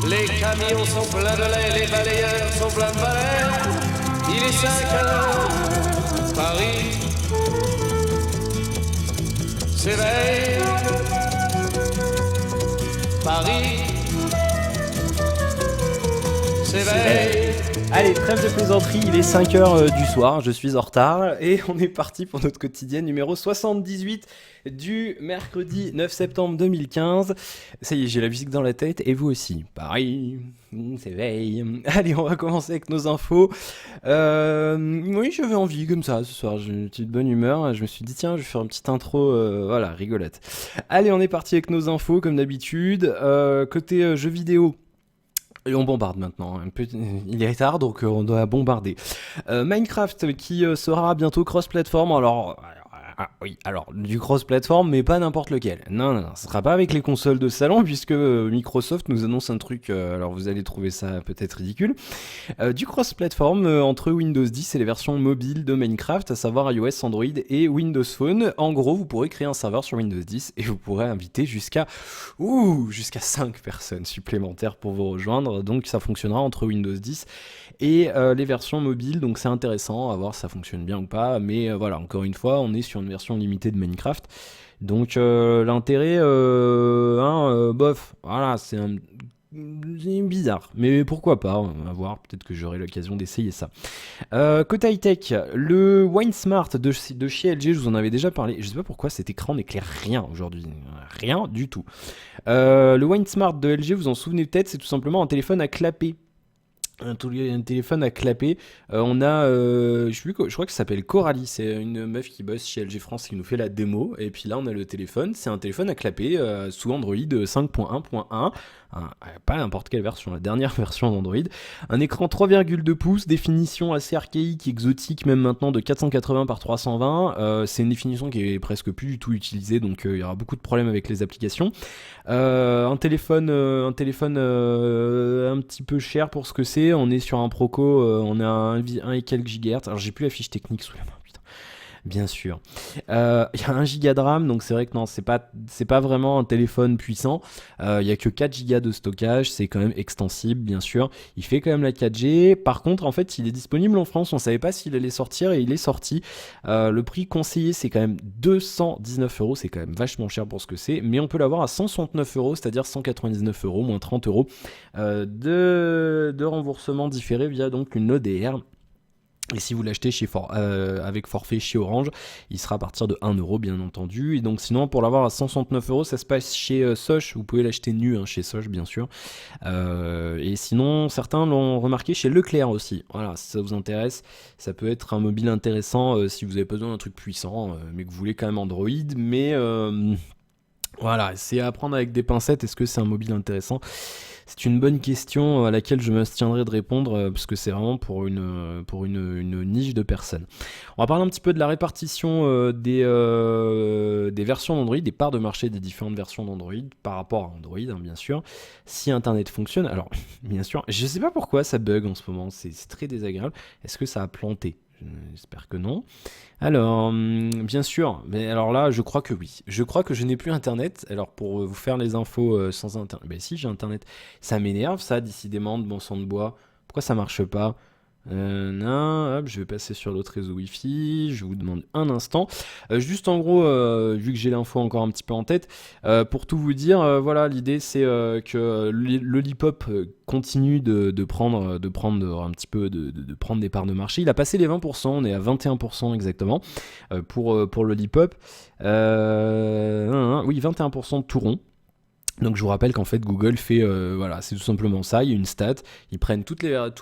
Les camions sont pleins de lait, les balayeurs sont pleins de balais. Il est 5 heures, Paris s'éveille. Paris s'éveille. Allez, trêve de plaisanterie, il est 5h du soir, je suis en retard et on est parti pour notre quotidien numéro 78 du mercredi 9 septembre 2015. Ça y est, j'ai la musique dans la tête et vous aussi. Paris s'éveille. Allez, on va commencer avec nos infos. Oui, j'avais envie comme ça ce soir, j'ai une petite bonne humeur. Je me suis dit tiens, je vais faire une petite intro, voilà, rigolote. Allez, on est parti avec nos infos comme d'habitude. Côté jeux vidéo. Et on bombarde maintenant, il est tard donc on doit bombarder. Minecraft qui sera bientôt cross-platform, alors du cross-platform mais pas n'importe lequel. Non, ce sera pas avec les consoles de salon puisque Microsoft nous annonce un truc, alors vous allez trouver ça peut-être ridicule. Du cross-platform entre Windows 10 et les versions mobiles de Minecraft, à savoir iOS, Android et Windows Phone. En gros, vous pourrez créer un serveur sur Windows 10 et vous pourrez inviter jusqu'à 5 personnes supplémentaires pour vous rejoindre. Donc ça fonctionnera entre Windows 10 et les versions mobiles. Donc c'est intéressant à voir si ça fonctionne bien ou pas. Mais voilà, encore une fois, on est sur une version limitée de Minecraft. Donc l'intérêt, bof, voilà, c'est bizarre, mais pourquoi pas, on va voir, peut-être que j'aurai l'occasion d'essayer ça. Côté high-tech, le WineSmart de chez LG, je vous en avais déjà parlé, je sais pas pourquoi cet écran n'éclaire rien aujourd'hui, rien du tout. Le WineSmart de LG, vous en souvenez peut-être, c'est tout simplement un téléphone à clapper. Un téléphone à clapper. On a, je crois que ça s'appelle Coralie, c'est une meuf qui bosse chez LG France qui nous fait la démo. Et puis là, on a le téléphone, c'est un téléphone à clapper sous Android 5.1.1. Pas n'importe quelle version, la dernière version d'Android. Un écran 3,2 pouces, définition assez archaïque, exotique, même maintenant de 480 par 320. C'est une définition qui est presque plus du tout utilisée, donc il y aura beaucoup de problèmes avec les applications. Un téléphone un petit peu cher pour ce que c'est. On est sur un Proco, on a 1 et quelques gigahertz. Alors j'ai plus la fiche technique sous la main, putain. Bien sûr. Il y a 1 giga de RAM, donc c'est vrai que non, c'est pas vraiment un téléphone puissant. Il y a que 4 gigas de stockage, c'est quand même extensible, bien sûr. Il fait quand même la 4G. Par contre, en fait, il est disponible en France. On savait pas s'il allait sortir et il est sorti. Le prix conseillé, c'est quand même 219€. C'est quand même vachement cher pour ce que c'est. Mais on peut l'avoir à 169€, c'est-à-dire 199€, moins 30€ de remboursement différé via donc une ODR. Et si vous l'achetez avec forfait chez Orange, il sera à partir de 1€, bien entendu. Et donc sinon, pour l'avoir à 169€, ça se passe chez Soch. Vous pouvez l'acheter nu chez Soch, bien sûr. Et sinon, certains l'ont remarqué chez Leclerc aussi. Voilà, si ça vous intéresse, ça peut être un mobile intéressant si vous avez besoin d'un truc puissant, mais que vous voulez quand même Android. Mais voilà, c'est à prendre avec des pincettes. Est-ce que c'est un mobile intéressant ? C'est une bonne question à laquelle je m'abstiendrai de répondre parce que c'est vraiment pour une niche de personnes. On va parler un petit peu de la répartition des versions d'Android, des parts de marché des différentes versions d'Android par rapport à Android, bien sûr. Si Internet fonctionne, alors bien sûr, je sais pas pourquoi ça bug en ce moment, c'est très désagréable. Est-ce que ça a planté ? J'espère que non. Alors, bien sûr, mais alors là, je crois que oui. Je crois que je n'ai plus Internet. Alors, pour vous faire les infos sans Internet, ben si, j'ai Internet. Ça m'énerve, ça, décidément, de bon sang de bois. Pourquoi ça marche pas ? Non, hop, je vais passer sur l'autre réseau Wi-Fi. Je vous demande un instant. Juste en gros, vu que j'ai l'info encore un petit peu en tête, pour tout vous dire, voilà, l'idée c'est que Lollipop continue de prendre un petit peu de prendre des parts de marché. Il a passé les 20%, on est à 21% exactement pour Lollipop. Oui, 21% tout rond. Donc je vous rappelle qu'en fait Google fait, voilà, c'est tout simplement ça, il y a une stat, ils prennent tous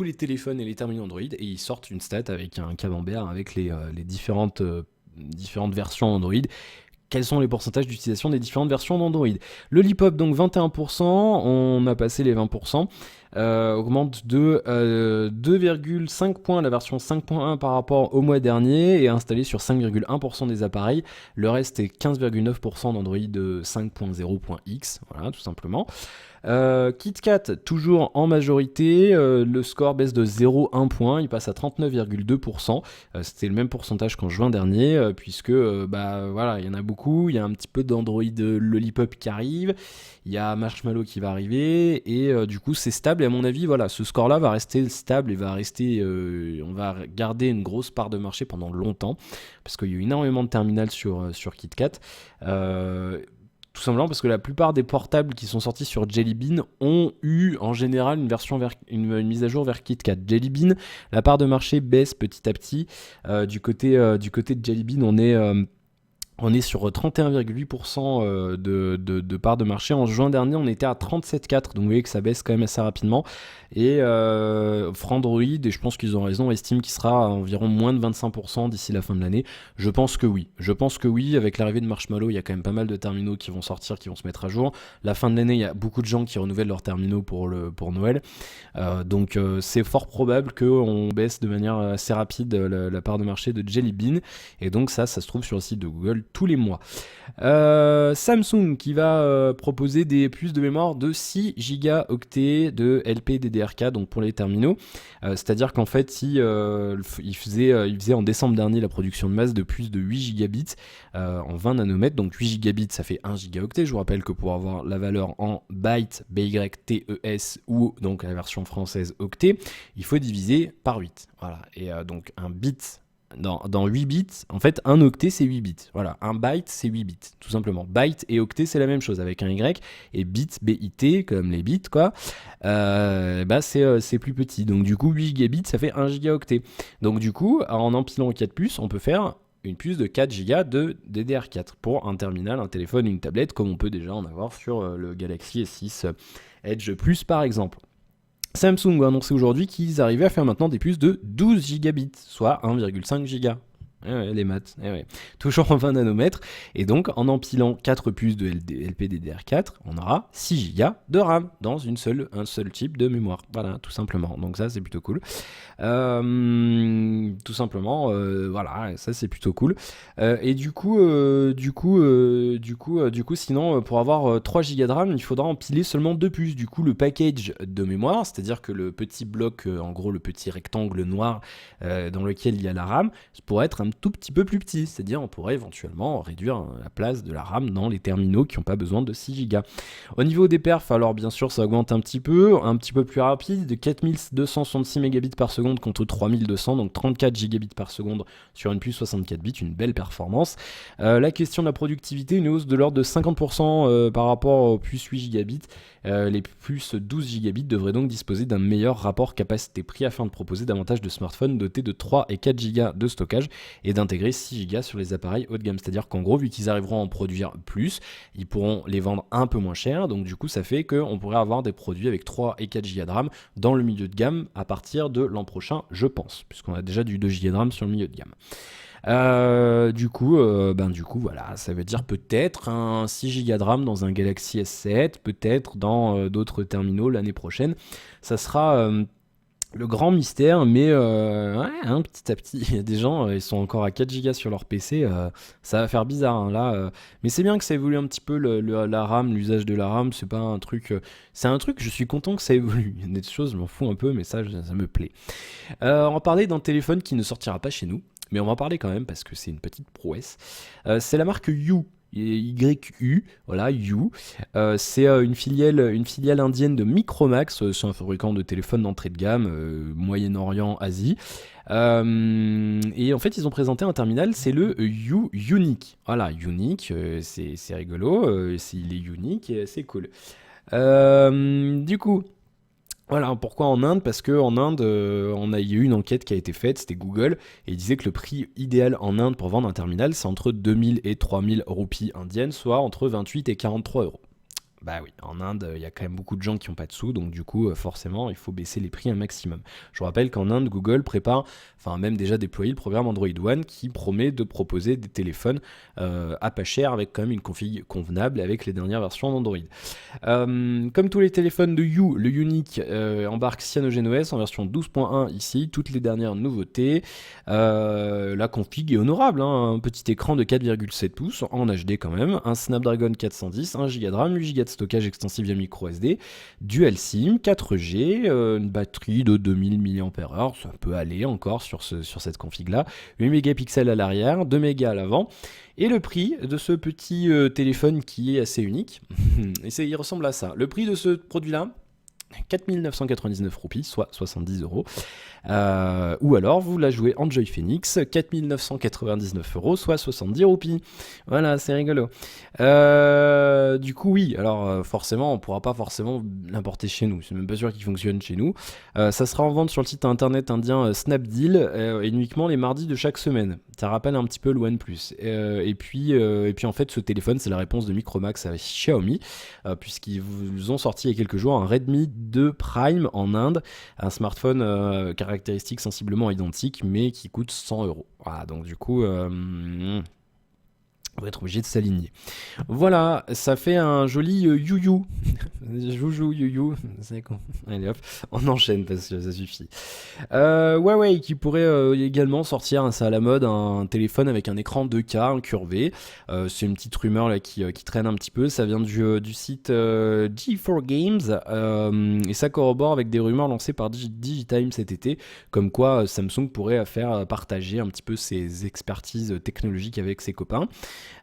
les téléphones et les terminaux Android et ils sortent une stat avec un camembert avec les différentes versions Android. Quels sont les pourcentages d'utilisation des différentes versions d'Android ? Lollipop, donc 21%, on a passé les 20%. augmente de 2,5 points la version 5.1 par rapport au mois dernier et est installée sur 5,1% des appareils. Le reste est 15,9% d'Android 5.0.x, voilà tout simplement. KitKat toujours en majorité, le score baisse de 0,1 point, il passe à 39,2%, c'était le même pourcentage qu'en juin dernier, puisque voilà, il y en a beaucoup, il y a un petit peu d'Android Lollipop qui arrive, il y a Marshmallow qui va arriver, et du coup c'est stable, et à mon avis, voilà, ce score-là va rester stable, et va rester, on va garder une grosse part de marché pendant longtemps, parce qu'il y a eu énormément de terminals sur KitKat, tout simplement parce que la plupart des portables qui sont sortis sur Jelly Bean ont eu en général une mise à jour vers KitKat. Jelly Bean, la part de marché baisse petit à petit. Du côté de Jelly Bean, on est sur 31,8% de part de marché. En juin dernier, on était à 37,4%. Donc vous voyez que ça baisse quand même assez rapidement. Et Frandroid, et je pense qu'ils ont raison, estime qu'il sera à environ moins de 25% d'ici la fin de l'année. Je pense que oui. Avec l'arrivée de Marshmallow, il y a quand même pas mal de terminaux qui vont sortir, qui vont se mettre à jour. La fin de l'année, il y a beaucoup de gens qui renouvellent leurs terminaux pour Noël. Donc c'est fort probable qu'on baisse de manière assez rapide la part de marché de Jelly Bean. Et donc ça se trouve sur le site de Google tous les mois. Samsung qui va proposer des puces de mémoire de 6 gigaoctets de LPDDR4, donc pour les terminaux. C'est-à-dire qu'en fait, il faisait en décembre dernier la production de masse de puces de 8 gigabits en 20 nanomètres. Donc 8 gigabits, ça fait 1 gigaoctet. Je vous rappelle que pour avoir la valeur en bytes, BYTES ou donc la version française octet, il faut diviser par 8. Voilà. Et donc un bit dans 8 bits, en fait, un octet c'est 8 bits. Voilà, un byte c'est 8 bits, tout simplement. Byte et octet c'est la même chose avec un Y, et bit, BIT, comme les bits, quoi, c'est plus petit. Donc du coup, 8 gigabits ça fait 1 gigaoctet. Donc du coup, en empilant 4 puces, on peut faire une puce de 4 Go de DDR4 pour un terminal, un téléphone, une tablette, comme on peut déjà en avoir sur le Galaxy S6 Edge Plus par exemple. Samsung a annoncé aujourd'hui qu'ils arrivaient à faire maintenant des puces de 12 gigabits, soit 1,5 giga. Les maths, toujours en 20 nanomètres. Et donc, en empilant 4 puces de LPDDR4, on aura 6 Go de RAM dans un seul type de mémoire. Voilà, tout simplement. Donc ça, c'est plutôt cool. Tout simplement, voilà, ça c'est plutôt cool. Et du coup, sinon, pour avoir 3 Go de RAM, il faudra empiler seulement 2 puces. Du coup, le package de mémoire, c'est-à-dire que le petit bloc, en gros, le petit rectangle noir dans lequel il y a la RAM, pourrait être un tout petit peu plus petit, c'est-à-dire on pourrait éventuellement réduire la place de la RAM dans les terminaux qui n'ont pas besoin de 6 Go. Au niveau des perfs, alors bien sûr ça augmente un petit peu plus rapide, de 4266 mégabits par seconde contre 3200, donc 34 gigabits par seconde sur une puce 64 bits, une belle performance. La question de la productivité, une hausse de l'ordre de 50% par rapport aux puces 8 gigabits. Les puces 12 gigabits devraient donc disposer d'un meilleur rapport qualité-prix afin de proposer davantage de smartphones dotés de 3 et 4 Go de stockage et d'intégrer 6 Go sur les appareils haut de gamme. C'est-à-dire qu'en gros, vu qu'ils arriveront à en produire plus, ils pourront les vendre un peu moins cher. Donc du coup, ça fait qu'on pourrait avoir des produits avec 3 et 4 Go de RAM dans le milieu de gamme à partir de l'an prochain, je pense, puisqu'on a déjà du 2 Go de RAM sur le milieu de gamme. Du coup, voilà, ça veut dire peut-être un 6 Go de RAM dans un Galaxy S7, peut-être dans d'autres terminaux l'année prochaine. Ça sera le grand mystère, mais petit à petit, il y a des gens, ils sont encore à 4 Go sur leur PC, ça va faire bizarre là. Mais c'est bien que ça évolue un petit peu la RAM, l'usage de la RAM, c'est pas un truc. C'est un truc, je suis content que ça évolue. Il y a des choses, je m'en fous un peu, mais ça me plaît. On va parler d'un téléphone qui ne sortira pas chez nous. Mais on va en parler quand même parce que c'est une petite prouesse. C'est la marque YU. YU, voilà, YU. C'est une filiale indienne de Micromax. C'est un fabricant de téléphones d'entrée de gamme, Moyen-Orient, Asie. Et en fait, ils ont présenté un terminal, c'est le YU Unique. Voilà, Unique, c'est rigolo, il est unique et c'est cool. Du coup. Voilà, pourquoi en Inde ? Parce qu'en Inde, il y a eu une enquête qui a été faite, c'était Google, et il disait que le prix idéal en Inde pour vendre un terminal, c'est entre 2000 et 3000 roupies indiennes, soit entre 28 et 43 euros. Bah oui, en Inde, il y a quand même beaucoup de gens qui n'ont pas de sous, donc du coup, forcément, il faut baisser les prix un maximum. Je vous rappelle qu'en Inde, Google prépare, enfin même déjà déployé le programme Android One qui promet de proposer des téléphones à pas cher avec quand même une config convenable avec les dernières versions d'Android. Comme tous les téléphones de You, le Unique embarque CyanogenOS en version 12.1 ici, toutes les dernières nouveautés. La config est honorable, hein, un petit écran de 4,7 pouces en HD quand même, un Snapdragon 410, 1 Go de RAM, 8 Go de stockage extensif via micro SD, dual SIM, 4G, une batterie de 2000 mAh, ça peut aller encore sur cette config là, 8 mégapixels à l'arrière, 2 mégas à l'avant. Et le prix de ce petit téléphone qui est assez unique, et il ressemble à ça. Le prix de ce produit-là, 4 999 roupies, soit 70 euros. Ou alors vous la jouez Enjoy Phoenix, 4 999 euros, soit 70 roupies. Voilà, c'est rigolo. Du coup, oui, alors forcément, on pourra pas forcément l'importer chez nous. C'est même pas sûr qu'il fonctionne chez nous. Ça sera en vente sur le site internet indien Snapdeal et uniquement les mardis de chaque semaine. Ça rappelle un petit peu le OnePlus. Et puis en fait, ce téléphone, c'est la réponse de Micromax avec Xiaomi, puisqu'ils vous ont sorti il y a quelques jours un Redmi 2 Prime en Inde, un smartphone caractéristiques sensiblement identiques, mais qui coûte 100 euros. Voilà, donc du coup, on va être obligé de s'aligner. Voilà, ça fait un joli you-you. Joujou, you-you. C'est con. Allez hop, on enchaîne parce que ça suffit. Huawei qui pourrait également sortir, ça à la mode, un téléphone avec un écran 2K incurvé. C'est une petite rumeur là qui traîne un petit peu. Ça vient du site G4 Games et ça corrobore avec des rumeurs lancées par Digitime cet été, comme quoi Samsung pourrait faire partager un petit peu ses expertises technologiques avec ses copains.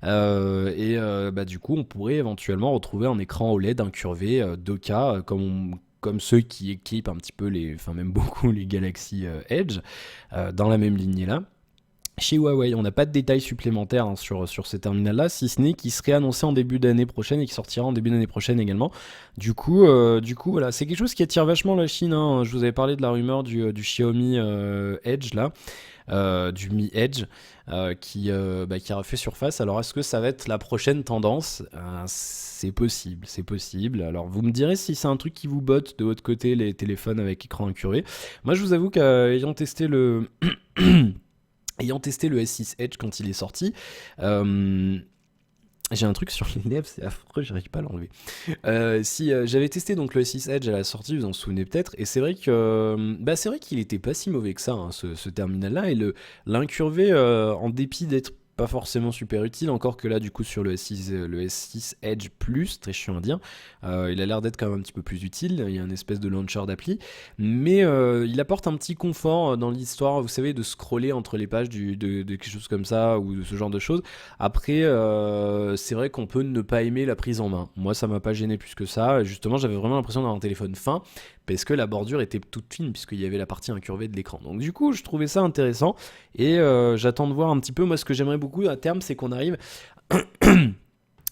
Du coup, on pourrait éventuellement retrouver un écran OLED incurvé 2K comme ceux qui équipent un petit peu même beaucoup les Galaxy Edge dans la même lignée là. Chez Huawei, on n'a pas de détails supplémentaires sur ces terminals-là, si ce n'est qu'il serait annoncé en début d'année prochaine et qui sortira en début d'année prochaine également. Du coup, voilà, c'est quelque chose qui attire vachement la Chine, hein. Je vous avais parlé de la rumeur du Xiaomi Edge là. Du Mi Edge qui a refait surface. Alors est-ce que ça va être la prochaine tendance? C'est possible. Alors vous me direz si c'est un truc qui vous botte de votre côté, les téléphones avec écran incurvé. Moi je vous avoue qu'ayant testé le S6 Edge quand il est sorti, j'ai un truc sur les lèvres, c'est affreux, j'arrive pas à l'enlever. J'avais testé donc le S6 Edge à la sortie, vous en souvenez peut-être, et c'est vrai qu'il était pas si mauvais que ça, hein, ce terminal-là, et l'incurvé, en dépit d'être pas forcément super utile, encore que là du coup sur le S6 Edge Plus, très chiant à dire, il a l'air d'être quand même un petit peu plus utile, il y a une espèce de launcher d'appli, mais il apporte un petit confort dans l'histoire, vous savez, de scroller entre les pages de quelque chose comme ça, ou de ce genre de choses. Après, c'est vrai qu'on peut ne pas aimer la prise en main. Moi ça m'a pas gêné plus que ça, justement j'avais vraiment l'impression d'avoir un téléphone fin, parce que la bordure était toute fine, puisqu'il y avait la partie incurvée de l'écran. Donc du coup, je trouvais ça intéressant, et j'attends de voir un petit peu. Moi, ce que j'aimerais beaucoup à terme, c'est qu'on arrive...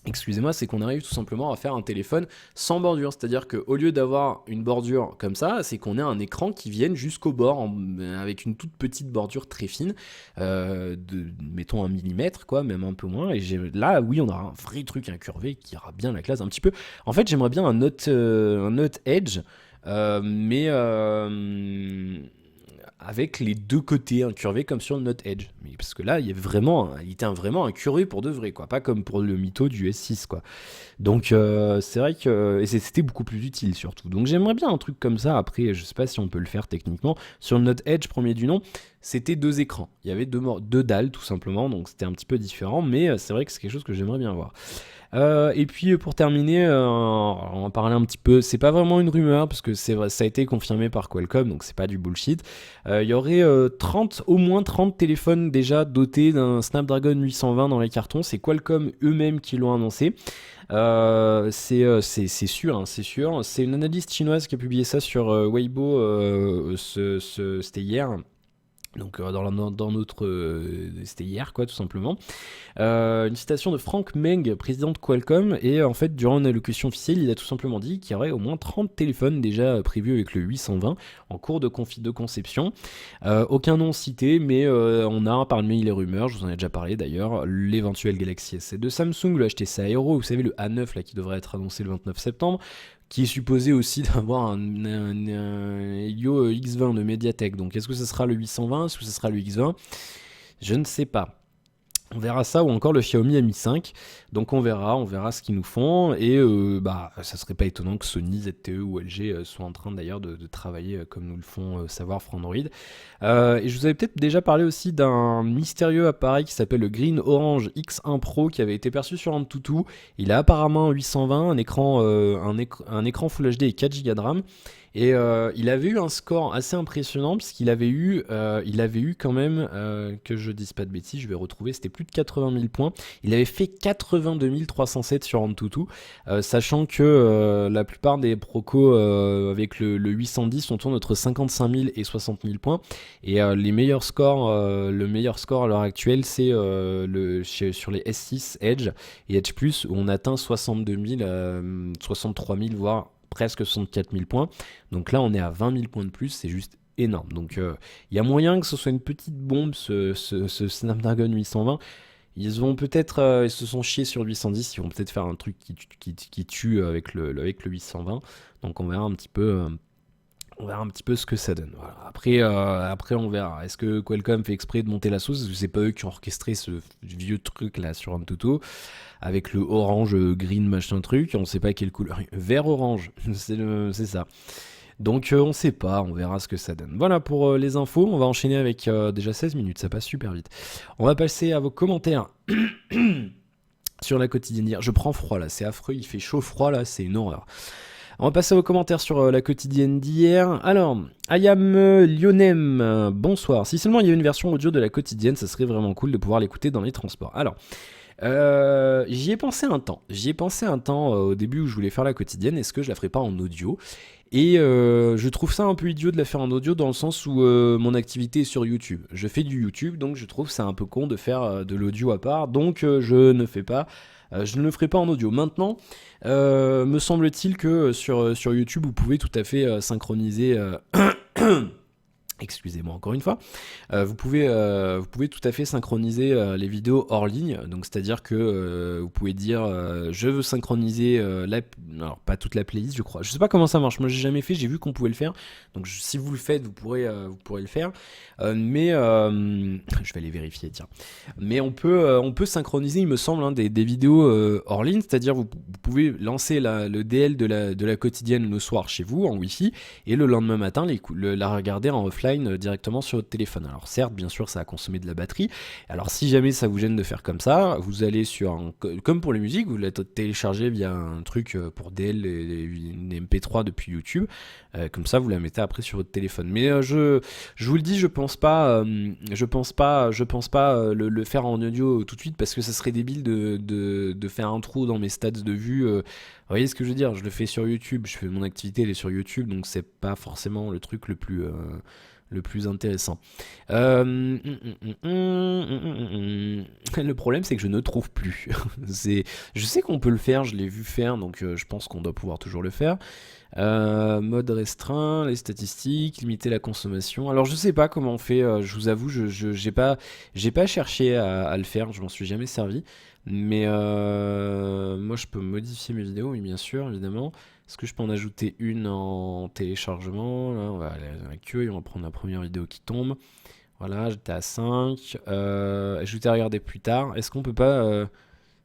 Excusez-moi, c'est qu'on arrive tout simplement à faire un téléphone sans bordure. C'est-à-dire qu'au lieu d'avoir une bordure comme ça, c'est qu'on ait un écran qui vienne jusqu'au bord, avec une toute petite bordure très fine, mettons 1 millimètre, quoi, même un peu moins. Et là, oui, on aura un vrai truc incurvé qui aura bien la classe un petit peu. En fait, j'aimerais bien un Note Edge, mais avec les deux côtés incurvés comme sur le Note Edge. Mais parce que là, il était vraiment incurvé pour de vrai, quoi. Pas comme pour le mytho du S6, quoi. Donc c'est vrai que et c'était beaucoup plus utile surtout. Donc j'aimerais bien un truc comme ça. Après, je sais pas si on peut le faire techniquement. Sur le Note Edge premier du nom, c'était 2 écrans. Il y avait deux dalles tout simplement, donc c'était un petit peu différent. Mais c'est vrai que c'est quelque chose que j'aimerais bien voir. Et puis pour terminer, on va parler un petit peu, c'est pas vraiment une rumeur parce que ça a été confirmé par Qualcomm, donc c'est pas du bullshit. Il y aurait au moins 30 téléphones déjà dotés d'un Snapdragon 820 dans les cartons, c'est Qualcomm eux-mêmes qui l'ont annoncé. C'est sûr, hein, c'est sûr. C'est une analyste chinoise qui a publié ça sur Weibo, c'était hier. Donc dans notre... c'était hier quoi tout simplement. Une citation de Frank Meng, président de Qualcomm, et en fait durant une allocution officielle il a tout simplement dit qu'il y aurait au moins 30 téléphones déjà prévus avec le 820 en cours de conception. Aucun nom cité, mais on a parmi les rumeurs, je vous en ai déjà parlé d'ailleurs, l'éventuel Galaxy S7 de Samsung, le HTC Aero, vous savez le A9 là qui devrait être annoncé le 29 septembre, qui est supposé aussi d'avoir un Helio X20 de Mediatek. Donc est-ce que ce sera le 820, est-ce que ce sera le X20 ? Je ne sais pas. On verra ça, ou encore le Xiaomi Mi 5. Donc on verra ce qu'ils nous font. Et ça serait pas étonnant que Sony, ZTE ou LG soient en train d'ailleurs de travailler comme nous le font savoir Frandroid. Et je vous avais peut-être déjà parlé aussi d'un mystérieux appareil qui s'appelle le Green Orange X1 Pro qui avait été perçu sur AnTuTu. Il a apparemment 820, un écran Full HD et 4 Go de RAM. Et il avait eu un score assez impressionnant puisqu'il avait eu quand même, que je dise pas de bêtises, je vais retrouver, c'était plus de 80 000 points. Il avait fait 82 307 sur AnTuTu, sachant que la plupart des procos avec le 810 on tourne entre 55 000 et 60 000 points. Et le meilleur score à l'heure actuelle, c'est sur les S6 Edge et Edge Plus où on atteint 62 000, 63 000 voire presque 64 000 points. Donc là, on est à 20 000 points de plus, c'est juste énorme. Donc il y a moyen que ce soit une petite bombe, ce Snapdragon 820. Ils se sont chiés sur le 810, ils vont peut-être faire un truc qui tue avec le 820. Donc on verra un petit peu. On verra un petit peu ce que ça donne. Voilà. Après, on verra. Est-ce que Qualcomm fait exprès de monter la sauce ? Est-ce que c'est pas eux qui ont orchestré ce vieux truc là sur AnTuTu avec le orange, green, machin truc. On sait pas quelle couleur. Vert orange, c'est ça. Donc on sait pas, on verra ce que ça donne. Voilà pour les infos. On va enchaîner avec déjà 16 minutes, ça passe super vite. On va passer à vos commentaires sur la quotidienne d'hier. Je prends froid là, c'est affreux, il fait chaud-froid là, c'est une horreur. On va passer aux commentaires sur la quotidienne d'hier. Alors, Ayam Lionem, bonsoir. Si seulement il y avait une version audio de la quotidienne, ça serait vraiment cool de pouvoir l'écouter dans les transports. Alors, j'y ai pensé un temps au début où je voulais faire la quotidienne. Est-ce que je la ferais pas en audio ? Et je trouve ça un peu idiot de la faire en audio dans le sens où mon activité est sur YouTube. Je fais du YouTube, donc je trouve ça un peu con de faire de l'audio à part. Donc je ne le ferai pas en audio. Maintenant, me semble-t-il que sur YouTube, vous pouvez tout à fait synchroniser... Excusez-moi encore une fois, vous pouvez tout à fait synchroniser les vidéos hors ligne, donc c'est-à-dire que vous pouvez dire je veux synchroniser alors pas toute la playlist je crois, je sais pas comment ça marche, moi j'ai jamais fait, j'ai vu qu'on pouvait le faire, donc si vous le faites vous pourrez le faire, mais je vais aller vérifier tiens, mais on peut synchroniser il me semble des vidéos hors ligne, c'est-à-dire vous pouvez lancer le DL de la quotidienne le soir chez vous en Wi-Fi et le lendemain matin la regarder en offline directement sur votre téléphone. Alors certes, bien sûr, ça a consommé de la batterie. Alors si jamais ça vous gêne de faire comme ça, vous allez comme pour les musiques, vous la téléchargez via un truc pour DL une MP3 depuis YouTube. Comme ça, vous la mettez après sur votre téléphone. Mais je vous le dis, je pense pas le faire en audio tout de suite parce que ça serait débile de faire un trou dans mes stats de vue. Vous voyez ce que je veux dire ? Je le fais sur YouTube, je fais mon activité, elle est sur YouTube, donc c'est pas forcément le truc le plus intéressant. Le problème, c'est que je ne trouve plus. Je sais qu'on peut le faire, je l'ai vu faire, donc je pense qu'on doit pouvoir toujours le faire. Mode restreint, les statistiques, limiter la consommation. Alors je sais pas comment on fait, je vous avoue, j'ai pas cherché à le faire, je m'en suis jamais servi. Mais moi je peux modifier mes vidéos, oui bien sûr, évidemment. Est-ce que je peux en ajouter une en téléchargement ? Là, on va aller à la queue et on va prendre la première vidéo qui tombe. Voilà, j'étais à 5. Ajouter à regarder plus tard. Est-ce qu'on peut pas...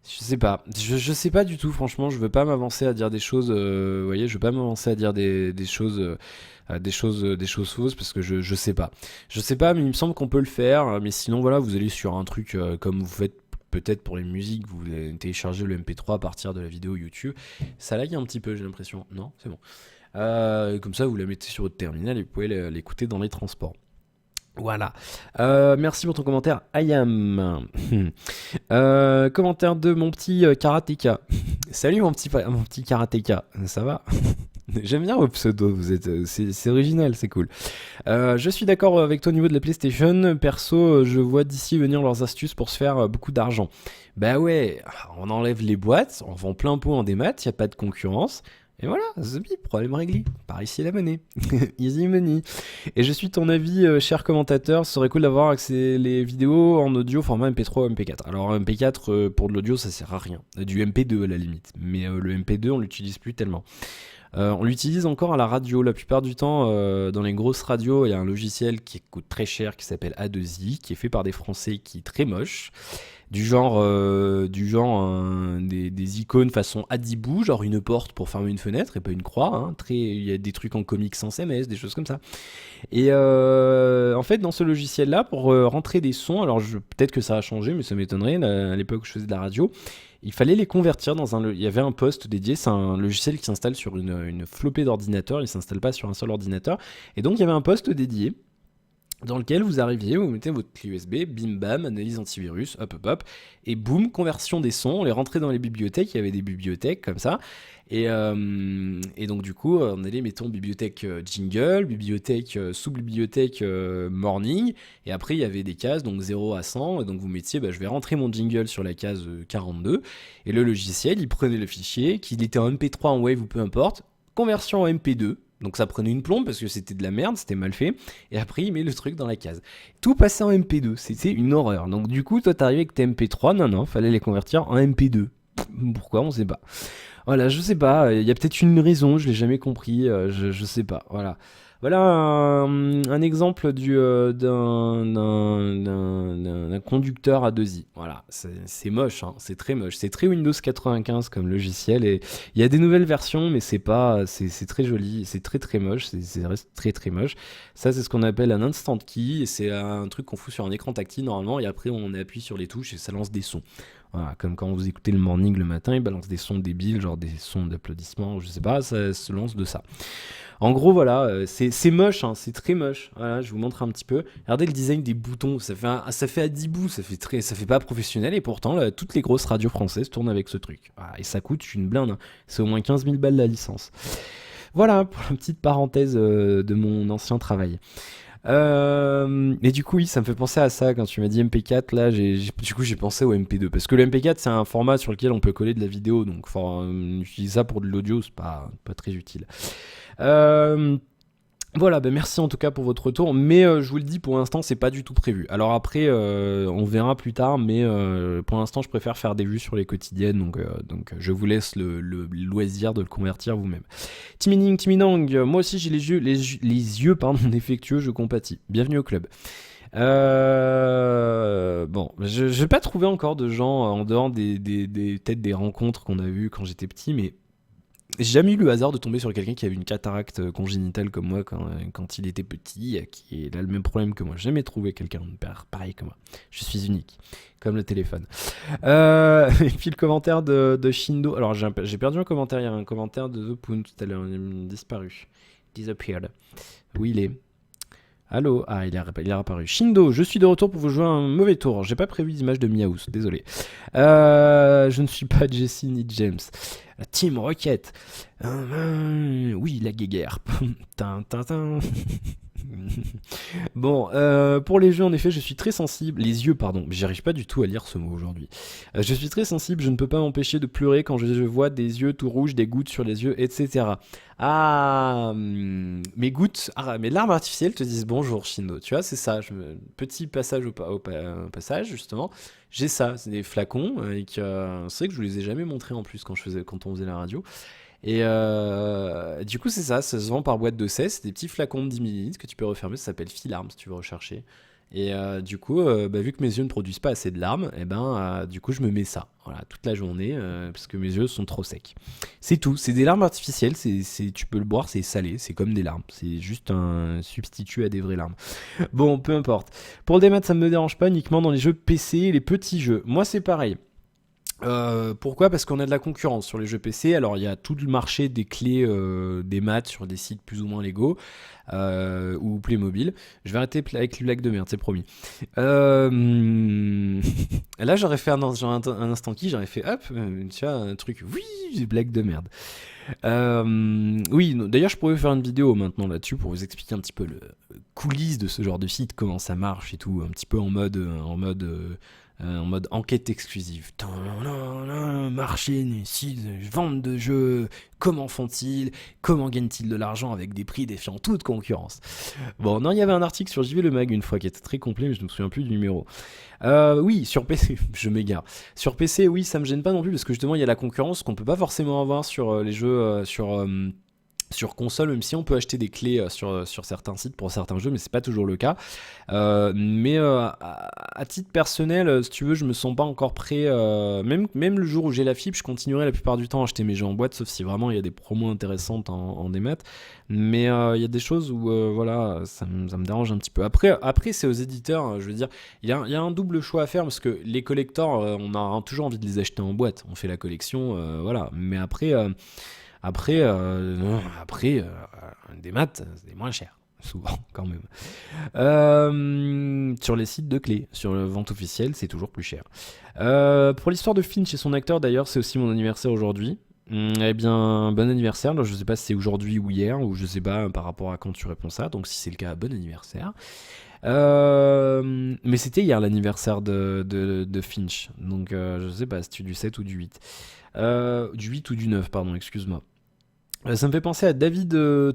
je sais pas. Je sais pas du tout, franchement. Je veux pas m'avancer à dire des choses... vous voyez, je veux pas m'avancer à dire des choses... des choses fausses parce que je sais pas. Je sais pas, mais il me semble qu'on peut le faire. Mais sinon, voilà, vous allez sur un truc comme vous faites peut-être pour les musiques, vous téléchargez le MP3 à partir de la vidéo YouTube. Ça lag un petit peu, j'ai l'impression. Non, c'est bon. Comme ça, vous la mettez sur votre terminal et vous pouvez l'écouter dans les transports. Voilà. Merci pour ton commentaire, Ayam. Commentaire de mon petit karatéka. Salut mon petit karatéka. Ça va ? J'aime bien vos pseudos, c'est original, c'est cool. Je suis d'accord avec toi au niveau de la PlayStation. Perso, je vois d'ici venir leurs astuces pour se faire beaucoup d'argent. Bah ouais, on enlève les boîtes, on vend plein pot en démat, y a pas de concurrence. Et voilà, Zombie, problème réglé. Par ici la monnaie. Easy money. Et je suis ton avis, cher commentateur. Ce serait cool d'avoir accès les vidéos en audio format MP3 ou MP4. Alors MP4 pour de l'audio ça sert à rien. Du MP2 à la limite. Mais le MP2 on l'utilise plus tellement. On l'utilise encore à la radio. La plupart du temps, dans les grosses radios, il y a un logiciel qui coûte très cher qui s'appelle A2I, qui est fait par des Français, qui est très moche. Du genre, des icônes façon Adibou, genre une porte pour fermer une fenêtre et pas une croix. Hein, il y a des trucs en comics sans SMS, des choses comme ça. Et en fait, dans ce logiciel-là, pour rentrer des sons, alors peut-être que ça a changé, mais ça m'étonnerait, à l'époque où je faisais de la radio, il fallait les convertir il y avait un poste dédié, c'est un logiciel qui s'installe sur une flopée d'ordinateurs, il s'installe pas sur un seul ordinateur, et donc il y avait un poste dédié dans lequel vous arriviez, vous mettez votre clé USB, bim bam, analyse antivirus, hop hop hop, et boum, conversion des sons, on les rentrait dans les bibliothèques, il y avait des bibliothèques comme ça, et donc du coup, on allait, mettons, bibliothèque jingle, bibliothèque sous-bibliothèque morning, et après il y avait des cases, donc 0 à 100, et donc vous mettiez, je vais rentrer mon jingle sur la case 42, et le logiciel, il prenait le fichier, qu'il était en MP3, en Wave ou peu importe, conversion en MP2, donc ça prenait une plombe parce que c'était de la merde, c'était mal fait. Et après, il met le truc dans la case. Tout passait en MP2, c'était une horreur. Donc du coup, toi t'arrivais avec tes MP3, non, fallait les convertir en MP2. Pourquoi, on sait pas. Voilà, je sais pas, il y a peut-être une raison, je l'ai jamais compris, je sais pas, voilà. Voilà un exemple d'un conducteur à 2i. Voilà, c'est moche, hein, c'est très moche. C'est très Windows 95 comme logiciel et il y a des nouvelles versions, mais c'est très joli, c'est très très moche, c'est reste très très moche. Ça, c'est ce qu'on appelle un instant key et c'est un truc qu'on fout sur un écran tactile normalement et après on appuie sur les touches et ça lance des sons. Voilà, comme quand vous écoutez le morning le matin, il balance des sons débiles, genre des sons d'applaudissements, je sais pas, ça se lance de ça. En gros, voilà, c'est moche, hein, c'est très moche. Voilà, je vous montre un petit peu. Regardez le design des boutons, ça fait Adibou, ça fait pas professionnel, et pourtant, là, toutes les grosses radios françaises tournent avec ce truc. Voilà, et ça coûte une blinde, hein. C'est au moins 15 000 balles la licence. Voilà, pour la petite parenthèse de mon ancien travail. Et du coup, oui, ça me fait penser à ça quand tu m'as dit MP4. Là, du coup, j'ai pensé au MP2 parce que le MP4 c'est un format sur lequel on peut coller de la vidéo, donc utiliser ça pour de l'audio, c'est pas très utile. Voilà, merci en tout cas pour votre retour, mais je vous le dis, pour l'instant c'est pas du tout prévu. Alors après on verra plus tard, mais pour l'instant je préfère faire des vues sur les quotidiennes, donc je vous laisse le loisir de le convertir vous-même. Timinang, moi aussi j'ai les yeux défectueux, je compatis. Bienvenue au club. Bon, je vais pas trouver encore de gens en dehors peut-être des rencontres qu'on a vues quand j'étais petit, mais j'ai jamais eu le hasard de tomber sur quelqu'un qui avait une cataracte congénitale comme moi quand il était petit, qui a le même problème que moi. J'ai jamais trouvé quelqu'un de pareil que moi. Je suis unique, comme le téléphone. Et puis le commentaire de Shindo. Alors j'ai perdu un commentaire, il y a un commentaire de The Poon tout à l'heure, il a disparu. Disappeared. Où il est? Allô? Ah, il est apparu. Shindo, je suis de retour pour vous jouer un mauvais tour. J'ai pas prévu d'image de Miaous, désolé. Je ne suis pas Jesse ni James. Team Rocket. Oui, la guéguerre. Bon, pour les jeux, en effet, je suis très sensible. Les yeux, pardon. J'arrive pas du tout à lire ce mot aujourd'hui. Je suis très sensible, je ne peux pas m'empêcher de pleurer quand je vois des yeux tout rouges, des gouttes sur les yeux, etc. Ah, mes gouttes, mes larmes artificielles te disent bonjour, Shindo. Tu vois, c'est ça. Petit passage au passage, justement. J'ai ça, c'est des flacons. C'est vrai que je vous les ai jamais montrés en plus quand on faisait la radio. Et du coup c'est ça se vend par boîte de 16, c'est des petits flacons de 10 ml que tu peux refermer, ça s'appelle Filarme si tu veux rechercher. Et du coup vu que mes yeux ne produisent pas assez de larmes, du coup je me mets ça, voilà, toute la journée, parce que mes yeux sont trop secs. C'est tout, c'est des larmes artificielles, tu peux le boire, c'est salé, c'est comme des larmes, c'est juste un substitut à des vraies larmes. Bon, peu importe. Pour le démat ça me dérange pas, uniquement dans les jeux PC et les petits jeux. Moi c'est pareil. Pourquoi? Parce qu'on a de la concurrence sur les jeux PC. Alors il y a tout le marché des clés des maths sur des sites plus ou moins légaux ou Playmobil. Je vais arrêter avec les blagues de merde, c'est promis. Là j'aurais fait un instant qui, j'aurais fait hop, tu vois, un truc, oui, des blagues de merde. Oui, d'ailleurs je pourrais faire une vidéo maintenant là-dessus pour vous expliquer un petit peu le coulisses de ce genre de site, comment ça marche et tout, un petit peu en mode enquête exclusive. Marché, sites, vente de jeux, comment font-ils, comment gagnent-ils de l'argent avec des prix défiant toute concurrence. Bon, non, il y avait un article sur JV Le Mag une fois qui était très complet, mais je ne me souviens plus du numéro. Oui, sur PC, je m'égare. Sur PC, oui, ça me gêne pas non plus, parce que justement, il y a la concurrence qu'on peut pas forcément avoir sur les jeux, sur console, même si on peut acheter des clés sur certains sites pour certains jeux, mais c'est pas toujours le cas. À titre personnel, si tu veux, je me sens pas encore prêt. Même le jour où j'ai la fibre, je continuerai la plupart du temps à acheter mes jeux en boîte, sauf si vraiment il y a des promos intéressantes en démat. Mais il y a des choses où voilà, ça me dérange un petit peu. Après c'est aux éditeurs, je veux dire, il y a un double choix à faire parce que les collectors, on a toujours envie de les acheter en boîte. On fait la collection, voilà. Mais après, des maths, c'est moins cher, souvent quand même. Sur les sites de clés, sur la vente officielle, c'est toujours plus cher. Pour l'histoire de Finch et son acteur, d'ailleurs, c'est aussi mon anniversaire aujourd'hui. Eh bien, bon anniversaire. Alors, je sais pas si c'est aujourd'hui ou hier, ou je sais pas par rapport à quand tu réponds ça. Donc, si c'est le cas, bon anniversaire. Mais c'était hier l'anniversaire de Finch. Donc, je sais pas si tu du 7 ou du 8. Du 8 ou du 9, pardon, excuse-moi. Ça me fait penser à David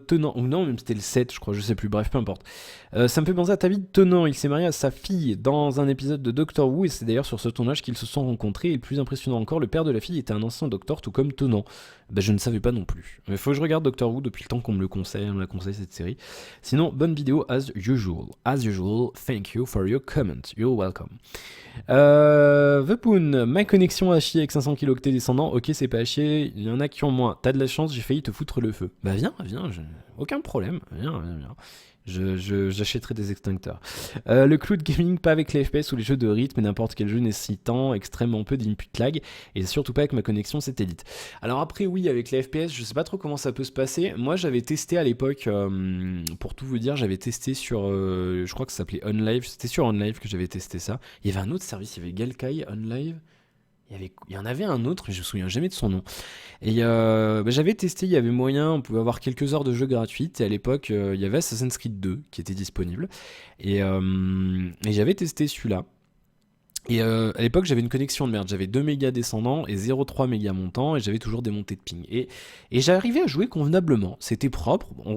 Tennant, ou non, même c'était le 7, je crois, je sais plus, bref, peu importe. Ça me fait penser à David Tennant, il s'est marié à sa fille dans un épisode de Doctor Who, et c'est d'ailleurs sur ce tournage qu'ils se sont rencontrés, et le plus impressionnant encore, le père de la fille était un ancien docteur, tout comme Tennant. Ben, je ne savais pas non plus. Mais faut que je regarde Doctor Who depuis le temps qu'on me le conseille, on me la conseille cette série. Sinon, bonne vidéo as usual. As usual, thank you for your comment, you're welcome. The Poon, ma connexion a chier avec 500 kilooctets descendant. Ok, c'est pas à chier, il y en a qui ont moins. T'as de la chance, j'ai failli te foutre le feu. Bah viens, aucun problème. Viens. J'achèterai des extincteurs. Le cloud gaming, pas avec les FPS ou les jeux de rythme, mais n'importe quel jeu nécessitant extrêmement peu d'input lag, et surtout pas avec ma connexion satellite. Alors après, oui, avec les FPS, je sais pas trop comment ça peut se passer. Moi, j'avais testé à l'époque, pour tout vous dire, j'avais testé sur, je crois que ça s'appelait OnLive, c'était sur OnLive que j'avais testé ça. Il y avait un autre service, il y avait Galkai, OnLive. Il y en avait un autre, mais je me souviens jamais de son nom. Et j'avais testé, il y avait moyen, on pouvait avoir quelques heures de jeu gratuites. Et à l'époque, il y avait Assassin's Creed 2 qui était disponible. Et j'avais testé celui-là. Et à l'époque, j'avais une connexion de merde. J'avais 2 mégas descendants et 0,3 mégas montant. Et j'avais toujours des montées de ping. Et j'arrivais à jouer convenablement. C'était propre. On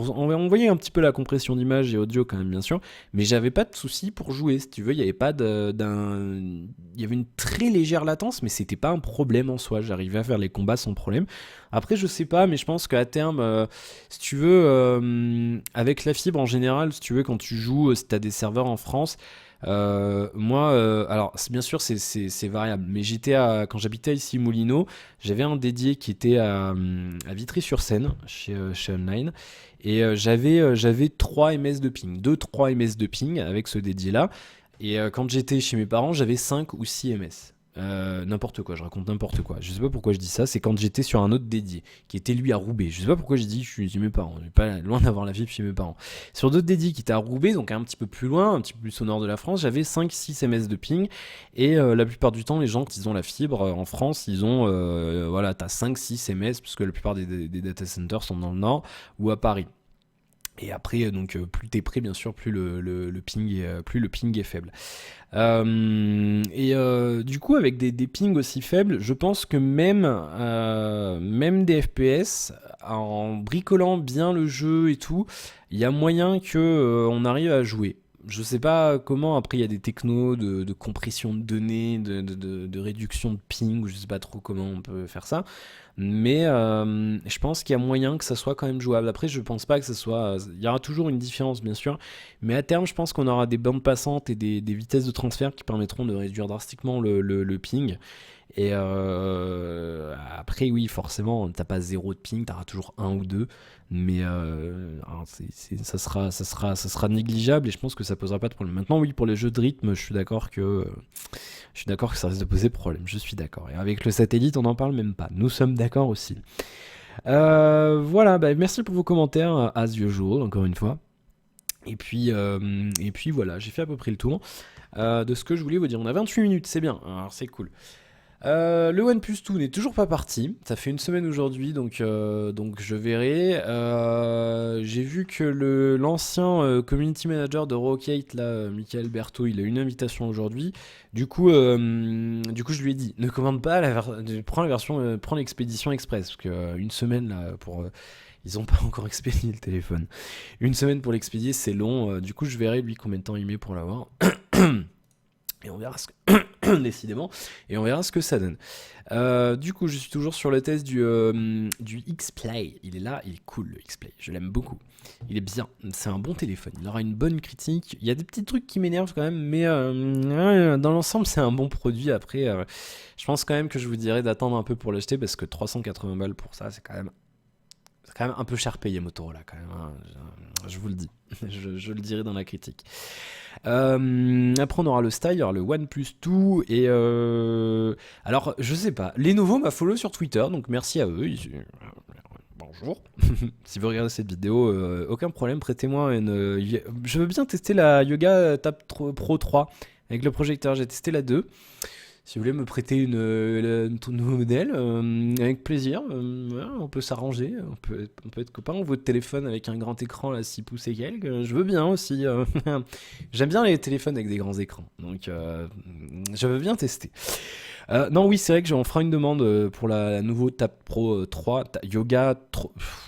voyait un petit peu la compression d'image et audio quand même, bien sûr. Mais j'avais pas de soucis pour jouer. Si tu veux, il y avait pas il y avait une très légère latence, mais c'était pas un problème en soi. J'arrivais à faire les combats sans problème. Après, je sais pas, mais je pense qu'à terme, si tu veux, avec la fibre en général, si tu veux, quand tu joues, si t'as des serveurs en France, moi, alors bien sûr c'est variable, mais quand j'habitais ici Moulineau, j'avais un dédié qui était à Vitry-sur-Seine chez Online, et j'avais 3 ms de ping, 2-3 ms de ping avec ce dédié là, et quand j'étais chez mes parents j'avais 5 ou 6 ms. N'importe quoi, je raconte n'importe quoi. Je sais pas pourquoi je dis ça, c'est quand j'étais sur un autre dédié, qui était lui à Roubaix. Je sais pas pourquoi je dis je suis chez mes parents, je suis pas loin d'avoir la fibre chez mes parents. Sur d'autres dédiés qui étaient à Roubaix, donc un petit peu plus loin, un petit peu plus au nord de la France, j'avais 5-6 ms de ping, et la plupart du temps, les gens qui ont la fibre en France, ils ont, voilà, t'as 5-6 ms, puisque la plupart des data centers sont dans le nord, ou à Paris. Et après, donc, plus t'es près, bien sûr, plus le ping est faible. Du coup, avec des pings aussi faibles, je pense que même des FPS, en bricolant bien le jeu et tout, il y a moyen que on arrive à jouer. Je sais pas comment, après il y a des technos de compression de données, de réduction de ping, ou je sais pas trop comment on peut faire ça, mais je pense qu'il y a moyen que ça soit quand même jouable. Après, je pense pas que ça soit... Il y aura toujours une différence, bien sûr, mais à terme, je pense qu'on aura des bandes passantes et des vitesses de transfert qui permettront de réduire drastiquement le ping. Et après, oui, forcément, t'as pas 0 de ping, t'auras toujours 1 ou 2, mais ça sera négligeable et je pense que ça posera pas de problème. Maintenant, oui, pour les jeux de rythme, je suis d'accord que ça risque de poser problème. Je suis d'accord. Et avec le satellite, on n'en parle même pas. Nous sommes d'accord aussi. Voilà, bah, merci pour vos commentaires, as usual, encore une fois. Et puis voilà, j'ai fait à peu près le tour de ce que je voulais vous dire. On a 28 minutes, c'est bien, alors c'est cool. Le OnePlus 2 n'est toujours pas parti. Ça fait une semaine aujourd'hui, donc je verrai. J'ai vu que l'ancien community manager de Rockate, là, Michael Berthaud, il a une invitation aujourd'hui. Du coup, je lui ai dit, ne commande pas prends la version, prends l'expédition express, parce que une semaine là ils ont pas encore expédié le téléphone. Une semaine pour l'expédier, c'est long. Du coup, je verrai lui combien de temps il met pour l'avoir. Et on verra ce que... décidément, et on verra ce que ça donne. Du coup, je suis toujours sur le test du X-Play. Il est là, il est cool le X-Play, je l'aime beaucoup. Il est bien, c'est un bon téléphone, il aura une bonne critique. Il y a des petits trucs qui m'énervent quand même, mais dans l'ensemble, c'est un bon produit. Après, je pense quand même que je vous dirais d'attendre un peu pour l'acheter, parce que 380 balles pour ça, c'est quand même un peu cher payé Motorola quand même, hein. Je vous le dis, je le dirai dans la critique. Après on aura le style, il y aura le OnePlus 2 et alors je sais pas, Lenovo m'a follow sur Twitter, donc merci à eux. Bonjour. Si vous regardez cette vidéo, aucun problème, prêtez-moi une... Je veux bien tester la Yoga Tab Pro 3 avec le projecteur, j'ai testé la 2. Si vous voulez me prêter un nouveau modèle, avec plaisir, voilà, on peut s'arranger, on peut être copains. Votre téléphone avec un grand écran, là, 6 pouces et quelques, je veux bien aussi. J'aime bien les téléphones avec des grands écrans, donc je veux bien tester. Non, oui, c'est vrai que on fera une demande pour la nouveau Tab Pro 3,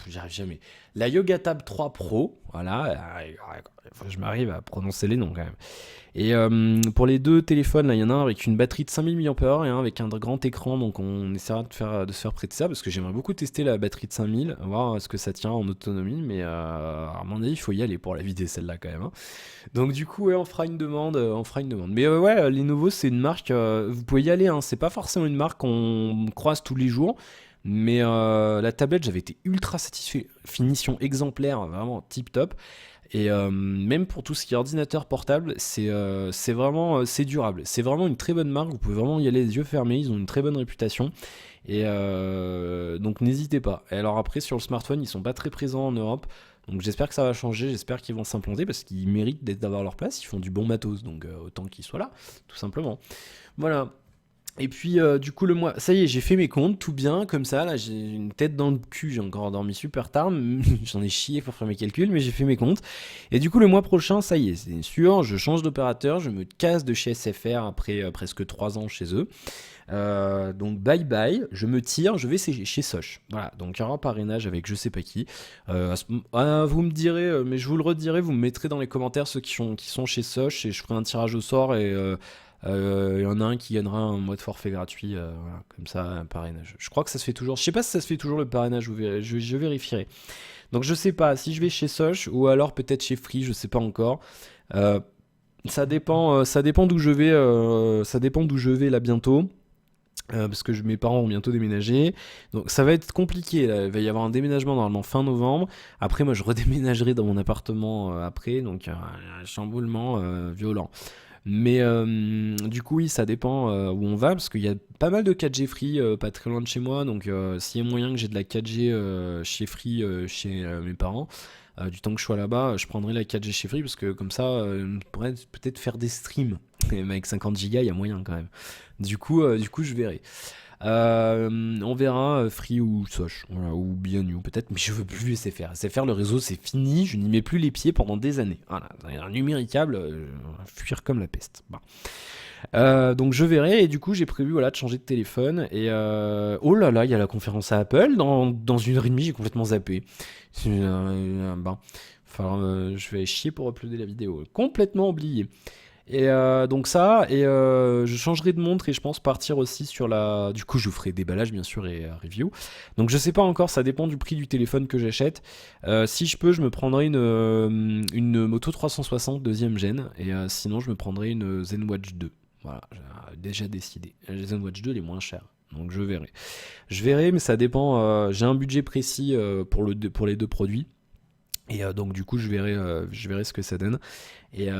j'arrive jamais. La Yoga Tab 3 Pro, voilà, je m'arrive à prononcer les noms quand même. Et pour les deux téléphones, là, il y en a un avec une batterie de 5000 mAh et un avec un grand écran, donc on essaiera de se faire prêter ça, parce que j'aimerais beaucoup tester la batterie de 5000, voir ce que ça tient en autonomie, mais à mon avis, il faut y aller pour la vider celle-là quand même, hein. Donc du coup, ouais, on fera une demande. Mais ouais, Lenovo, c'est une marque, vous pouvez y aller, hein, c'est pas forcément une marque qu'on croise tous les jours, mais la tablette, j'avais été ultra satisfait, finition exemplaire, vraiment tip top. Et même pour tout ce qui est ordinateur portable, c'est vraiment c'est durable. C'est vraiment une très bonne marque, vous pouvez vraiment y aller les yeux fermés, ils ont une très bonne réputation. Et donc n'hésitez pas. Et alors après, sur le smartphone, ils sont pas très présents en Europe. Donc j'espère que ça va changer, j'espère qu'ils vont s'implanter, parce qu'ils méritent d'avoir leur place, ils font du bon matos, donc autant qu'ils soient là, tout simplement. Voilà. Et puis du coup le mois, ça y est, j'ai fait mes comptes, tout bien, comme ça, là j'ai une tête dans le cul, j'ai encore dormi super tard, j'en ai chié pour faire mes calculs, mais j'ai fait mes comptes. Et du coup le mois prochain, ça y est, c'est sûr, je change d'opérateur, je me casse de chez SFR après presque 3 ans chez eux. Donc bye bye, je me tire, je vais chez Soch. Voilà, donc il y aura un parrainage avec je sais pas qui. Vous me direz, mais je vous le redirai, vous me mettrez dans les commentaires ceux qui sont chez Soch, et je ferai un tirage au sort, et il y en a un qui gagnera un mois de forfait gratuit, voilà, comme ça, un parrainage. Je crois que ça se fait toujours, je sais pas si ça se fait toujours le parrainage, je vérifierai. Donc je sais pas si je vais chez Soch ou alors peut-être chez Free, je sais pas encore. Ça dépend d'où je vais là bientôt. Parce que mes parents vont bientôt déménager, donc ça va être compliqué là. Il va y avoir un déménagement normalement fin novembre, après moi je redéménagerai dans mon appartement après, donc un chamboulement violent. Mais du coup oui, ça dépend où on va, parce qu'il y a pas mal de 4G Free pas très loin de chez moi, donc s'il y a moyen que j'ai de la 4G chez Free chez mes parents, du temps que je sois là-bas, je prendrai la 4G chez Free, parce que comme ça, on pourrait peut-être faire des streams. Et avec 50 Go, il y a moyen quand même. Du coup, je verrai. On verra Free ou Soch, voilà, ou Biennu peut-être, mais je veux plus SFR. SFR, le réseau, c'est fini, je n'y mets plus les pieds pendant des années. Voilà, un numéricable, fuir comme la peste. Bon. Donc je verrai, et du coup j'ai prévu de changer de téléphone, et oh là là, il y a la conférence à Apple dans 1h30, j'ai complètement zappé. Bon, enfin, je vais chier pour uploader la vidéo, complètement oublié. Et donc ça, et je changerai de montre, et je pense partir aussi sur la... Du coup je vous ferai déballage bien sûr et review. Donc je sais pas encore, ça dépend du prix du téléphone que j'achète. Si je peux, je me prendrai une Moto 360 deuxième gen, et sinon je me prendrai une ZenWatch 2. Voilà, j'ai déjà décidé. Les Zenwatch 2 les moins chers. Donc je verrai. Je verrai, mais ça dépend. J'ai un budget précis pour les deux produits. Et donc du coup je verrai ce que ça donne. Et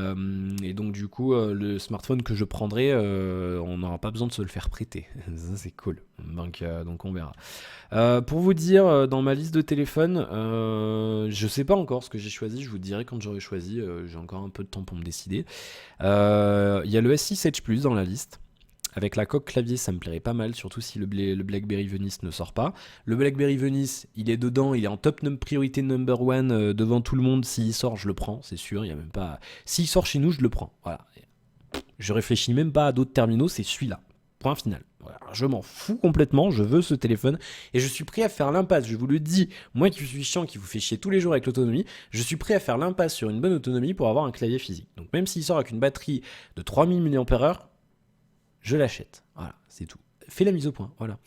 donc du coup le smartphone que je prendrai, on n'aura pas besoin de se le faire prêter. Ça c'est cool. Donc on verra. Pour vous dire, dans ma liste de téléphones, je sais pas encore ce que j'ai choisi. Je vous dirai quand j'aurai choisi. J'ai encore un peu de temps pour me décider. Il y a le S6 Edge Plus dans la liste. Avec la coque clavier, ça me plairait pas mal, surtout si le BlackBerry Venice ne sort pas. Le BlackBerry Venice, il est dedans, il est en top priorité number one devant tout le monde. S'il sort, je le prends, c'est sûr. Il y a même pas. S'il sort chez nous, je le prends. Voilà. Je réfléchis même pas à d'autres terminaux, c'est celui-là. Point final. Voilà. Je m'en fous complètement, je veux ce téléphone et je suis prêt à faire l'impasse. Je vous le dis, moi qui suis chiant, qui vous fait chier tous les jours avec l'autonomie, je suis prêt à faire l'impasse sur une bonne autonomie pour avoir un clavier physique. Donc même s'il sort avec une batterie de 3000 mAh, je l'achète. Voilà, c'est tout. Fais la mise au point, voilà.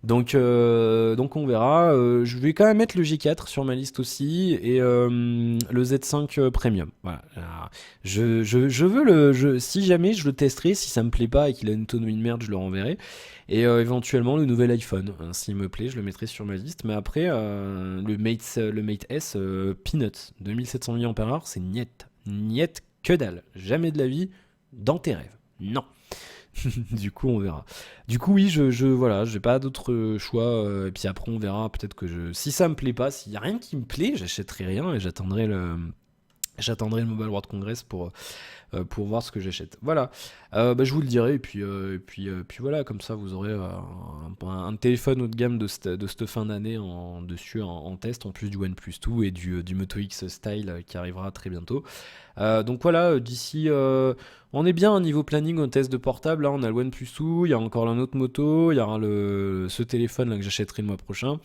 Donc on verra. Je vais quand même mettre le G4 sur ma liste aussi et le Z5 Premium. Voilà. Alors, je veux si jamais je le testerai, si ça me plaît pas et qu'il a une autonomie de merde, je le renverrai. Et éventuellement le nouvel iPhone. S'il me plaît, je le mettrai sur ma liste. Mais après, le Mate S Peanuts, 2700 mAh, c'est niet. Niet que dalle. Jamais de la vie dans tes rêves. Non. Du coup on verra. Du coup oui voilà, j'ai pas d'autre choix et puis après on verra, peut-être que si ça me plaît pas, s'il y a rien qui me plaît, j'achèterai rien et j'attendrai le Mobile World Congress pour voir ce que j'achète. Voilà. Je vous le dirai et puis voilà, comme ça vous aurez un téléphone haut de gamme de cette fin d'année en test, en plus du OnePlus 2 et du Moto X Style qui arrivera très bientôt. Donc voilà, d'ici on est bien à niveau planning au test de portable. Là on a le OnePlus 2, il y a encore un autre moto, il y aura ce téléphone là que j'achèterai le mois prochain.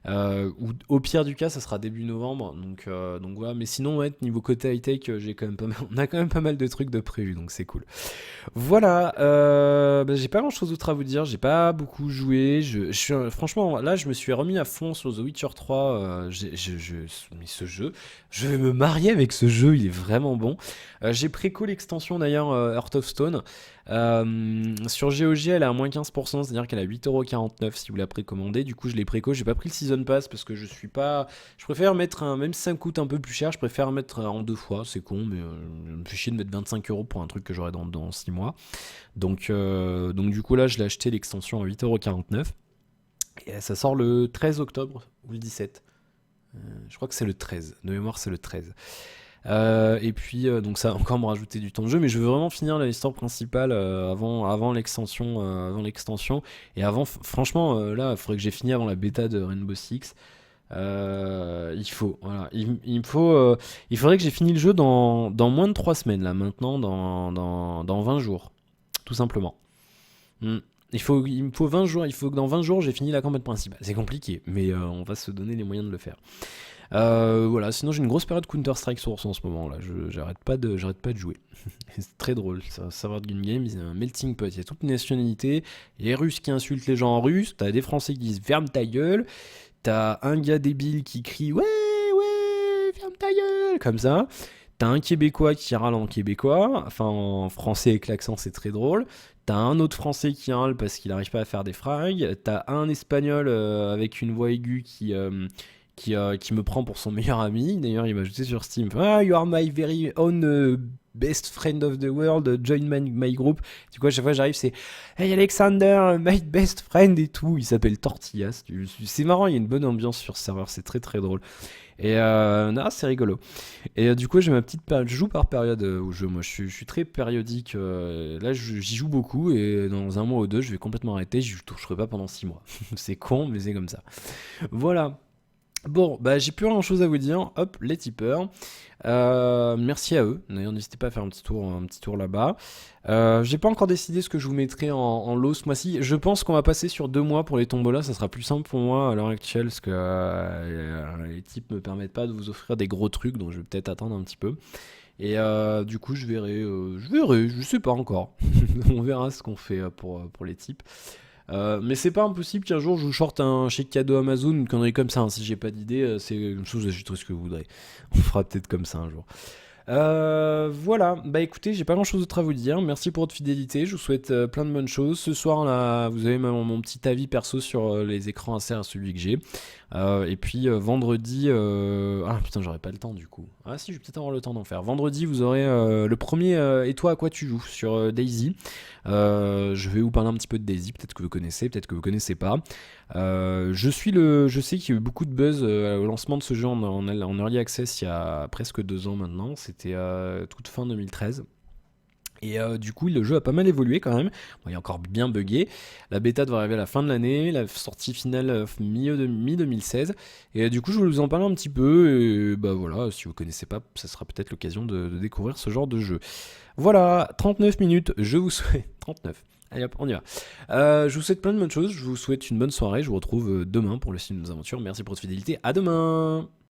Ou au pire du cas ça sera début novembre, donc voilà. Mais sinon ouais, niveau côté high tech on a quand même pas mal de trucs de prévus, donc c'est cool. Voilà. J'ai pas grand chose d'autre à vous dire, j'ai pas beaucoup joué, franchement là je me suis remis à fond sur The Witcher 3. Mais ce jeu, je vais me marier avec ce jeu, il est vraiment bon. J'ai préco l'extension d'ailleurs Heart of Stone. Sur GOG elle est à moins 15%, c'est à dire qu'elle est à 8,49€ si vous la précommandez. Du coup je l'ai préco, j'ai pas pris le Season Pass parce que je préfère mettre même si ça me coûte un peu plus cher, je préfère mettre en 2 fois, c'est con, mais je me fais chier de mettre 25€ pour un truc que j'aurai dans 6 mois. Donc du coup là je l'ai acheté l'extension à 8,49€. Et ça sort le 13 octobre ou le 17. Je crois que c'est le 13, de mémoire c'est le 13. Et puis donc ça va encore me rajouter du temps de jeu, mais je veux vraiment finir l'histoire principale avant l'extension et avant franchement là il faudrait que j'ai fini avant la bêta de Rainbow Six. Il faudrait que j'ai fini le jeu dans moins de 3 semaines là maintenant, dans 20 jours tout simplement. Il me faut 20 jours, il faut que dans 20 jours j'ai fini la campagne principale. C'est compliqué, mais on va se donner les moyens de le faire. Voilà, sinon j'ai une grosse période Counter-Strike Source en ce moment là, j'arrête pas de jouer. C'est très drôle, savoir de Game Game, c'est un melting pot, il y a toute une nationalité, les Russes qui insultent les gens en russe, t'as des Français qui disent ferme ta gueule, t'as un gars débile qui crie ouais, ferme ta gueule, comme ça, t'as un Québécois qui râle en québécois, enfin en français avec l'accent c'est très drôle, t'as un autre Français qui râle parce qu'il n'arrive pas à faire des frags, t'as un Espagnol avec une voix aiguë qui me prend pour son meilleur ami. D'ailleurs, il m'a ajouté sur Steam. Ah, you are my very own best friend of the world. Join my group. Du coup, à chaque fois j'arrive, c'est Hey Alexander, my best friend et tout. Il s'appelle Tortillas. C'est marrant, il y a une bonne ambiance sur ce serveur. C'est très très drôle. Et c'est rigolo. Et du coup, j'ai ma petite période. Je joue par période au jeu. Moi, je suis très périodique. Là, j'y joue beaucoup. Et dans un mois ou deux, je vais complètement arrêter. Je ne toucherai pas pendant 6 mois. C'est con, mais c'est comme ça. Voilà. Bon, j'ai plus grand chose à vous dire. Hop, les tipeurs. Merci à eux. D'ailleurs, n'hésitez pas à faire un petit tour là-bas. J'ai pas encore décidé ce que je vous mettrai en lot ce mois-ci. Je pense qu'on va passer sur 2 mois pour les tombolas. Ça sera plus simple pour moi à l'heure actuelle parce que les types me permettent pas de vous offrir des gros trucs, donc je vais peut-être attendre un petit peu. Et du coup, je verrai, je sais pas encore. On verra ce qu'on fait pour les types. Mais c'est pas impossible qu'un jour je vous shorte un chèque cadeau Amazon, une connerie comme ça, hein. Si j'ai pas d'idée, c'est une chose, j'achèterai ce que vous voudrez. On fera peut-être comme ça un jour. Voilà, bah écoutez, j'ai pas grand chose d'autre à vous dire. Merci pour votre fidélité. Je vous souhaite plein de bonnes choses. Ce soir, là, vous avez mon petit avis perso sur les écrans Acer à celui que j'ai. Et puis vendredi. Ah putain, j'aurai pas le temps du coup. Ah si, je vais peut-être avoir le temps d'en faire. Vendredi, vous aurez le premier Et toi, à quoi tu joues sur Daisy. Je vais vous parler un petit peu de Daisy. Peut-être que vous connaissez, peut-être que vous connaissez pas. Je sais qu'il y a eu beaucoup de buzz au lancement de ce jeu en early access il y a presque 2 ans maintenant. C'était toute fin 2013. Et du coup, le jeu a pas mal évolué quand même. Bon, il est encore bien buggé. La bêta devrait arriver à la fin de l'année. La sortie finale mi-2016. Et du coup, je voulais vous en parler un petit peu. Et bah voilà, si vous connaissez pas, ça sera peut-être l'occasion de découvrir ce genre de jeu. Voilà, 39 minutes. Je vous souhaite 39. Allez hop, on y va. Je vous souhaite plein de bonnes choses. Je vous souhaite une bonne soirée. Je vous retrouve demain pour le film de nos aventures. Merci pour votre fidélité. À demain.